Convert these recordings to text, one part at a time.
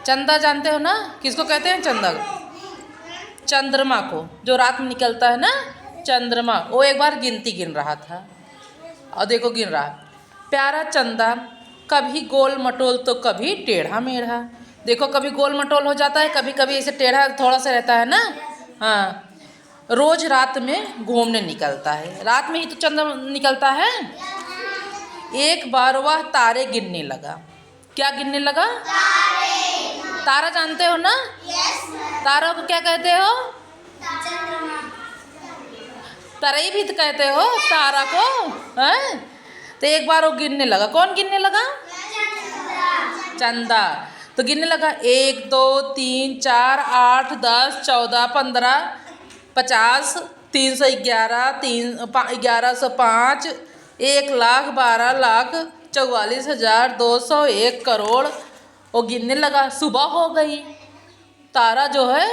चंदा जानते हो ना, किसको कहते हैं चंदा? चंद्रमा को, जो रात में निकलता है ना चंद्रमा। वो एक बार गिनती गिन रहा था और देखो गिन रहा, प्यारा चंदा कभी गोल मटोल तो कभी टेढ़ा मेढ़ा। देखो कभी गोल मटोल हो जाता है, कभी कभी ऐसे टेढ़ा थोड़ा सा रहता है ना। हाँ, रोज रात में घूमने निकलता है, रात में ही तो चंद्रमा निकलता है। एक बार वह तारे गिनने लगा। क्या गिनने लगा? तारा जानते हो ना? तारा को क्या कहते हो? तरई भी तो कहते हो तारा को, हैं? तो एक बार वो गिनने लगा। कौन गिनने लगा? चंदा। तो गिनने लगा 1 2 3 4 8 10 14 15 50 311 1105 1,12,44,200 1 करोड़। वो गिनने लगा। सुबह हो गई। तारा जो है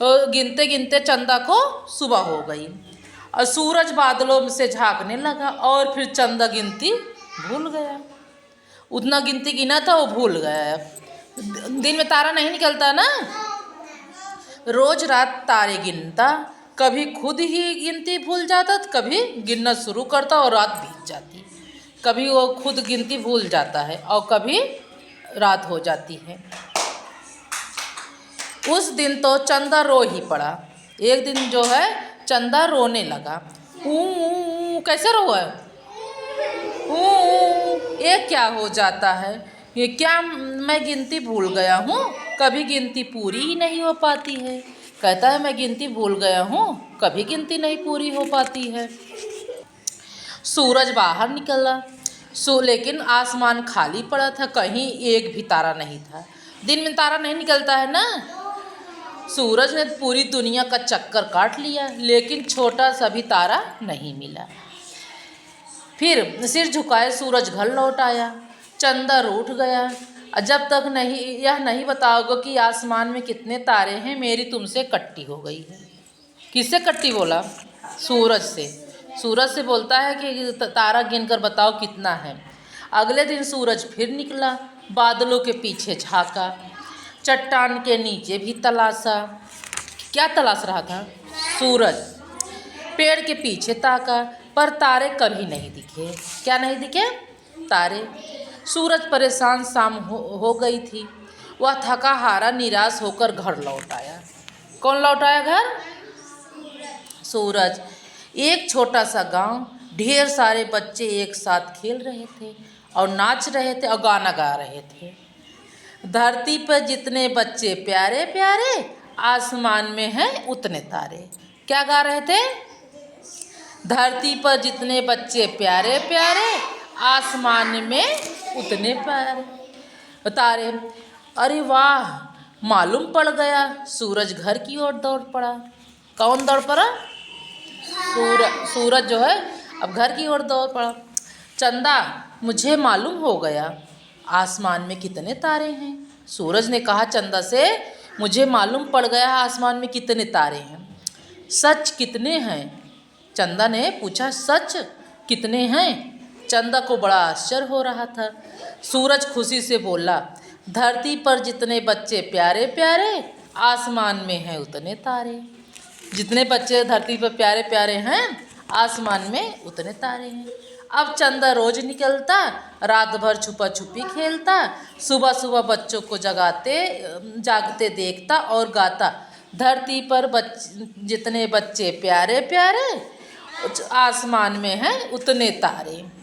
गिनते गिनते चंदा को सुबह हो गई और सूरज बादलों में से झांकने लगा और फिर चंदा गिनती भूल गया। उतना गिनती गिना था वो भूल गया। दिन में तारा नहीं निकलता ना, रोज रात तारे गिनता, कभी खुद ही गिनती भूल जाता, कभी गिनना शुरू करता और रात बीत जाती। कभी वो खुद गिनती भूल जाता है और कभी रात हो जाती है। उस दिन तो चंदा रो ही पड़ा। एक दिन जो है चंदा रोने लगा। कैसे रो है? ये क्या हो जाता है? ये क्या मैं गिनती भूल गया हूँ, कभी गिनती पूरी ही नहीं हो पाती है। कहता है मैं गिनती भूल गया हूँ, कभी गिनती नहीं पूरी हो पाती है। सूरज बाहर निकला, लेकिन आसमान खाली पड़ा था, कहीं एक भी तारा नहीं था। दिन में तारा नहीं निकलता है ना। सूरज ने पूरी दुनिया का चक्कर काट लिया, लेकिन छोटा सा भी तारा नहीं मिला। फिर सिर झुकाए सूरज घर लौट आया। चंदा रूठ गया। जब तक यह नहीं बताओगे कि आसमान में कितने तारे हैं, मेरी तुमसे कट्टी हो गई है। किससे कट्टी बोला? सूरज से। सूरज से बोलता है कि तारा गिनकर बताओ कितना है। अगले दिन सूरज फिर निकला, बादलों के पीछे झांका, चट्टान के नीचे भी तलाशा। क्या तलाश रहा था? सूरज। पेड़ के पीछे ताका, पर तारे कभी नहीं दिखे। क्या नहीं दिखे? तारे। सूरज परेशान शाम हो गई थी। वह थका हारा निराश होकर घर लौट आया। कौन लौट आया घर? सूरज। एक छोटा सा गांव, ढेर सारे बच्चे एक साथ खेल रहे थे और नाच रहे थे और गाना गा रहे थे। धरती पर जितने बच्चे प्यारे प्यारे, आसमान में हैं उतने तारे। क्या गा रहे थे? धरती पर जितने बच्चे प्यारे प्यारे, आसमान में उतने प्यारे तारे। अरे वाह, मालूम पड़ गया। सूरज घर की ओर दौड़ पड़ा। कौन दौड़ पड़ा? सूरज जो है अब घर की ओर दौड़ पड़ा। चंदा, मुझे मालूम हो गया आसमान में कितने तारे हैं। सूरज ने कहा चंदा से, मुझे मालूम पड़ गया आसमान में कितने तारे हैं। सच कितने हैं? चंदा ने पूछा। सच कितने हैं? चंदा को बड़ा आश्चर्य हो रहा था। सूरज खुशी से बोला, धरती पर जितने बच्चे प्यारे प्यारे, आसमान में हैं उतने तारे। जितने बच्चे धरती पर प्यारे प्यारे हैं, आसमान में उतने तारे हैं। अब चंदा रोज निकलता, रात भर छुपा छुपी खेलता, सुबह सुबह बच्चों को जागते देखता और गाता, धरती पर जितने बच्चे प्यारे प्यारे, आसमान में हैं उतने तारे।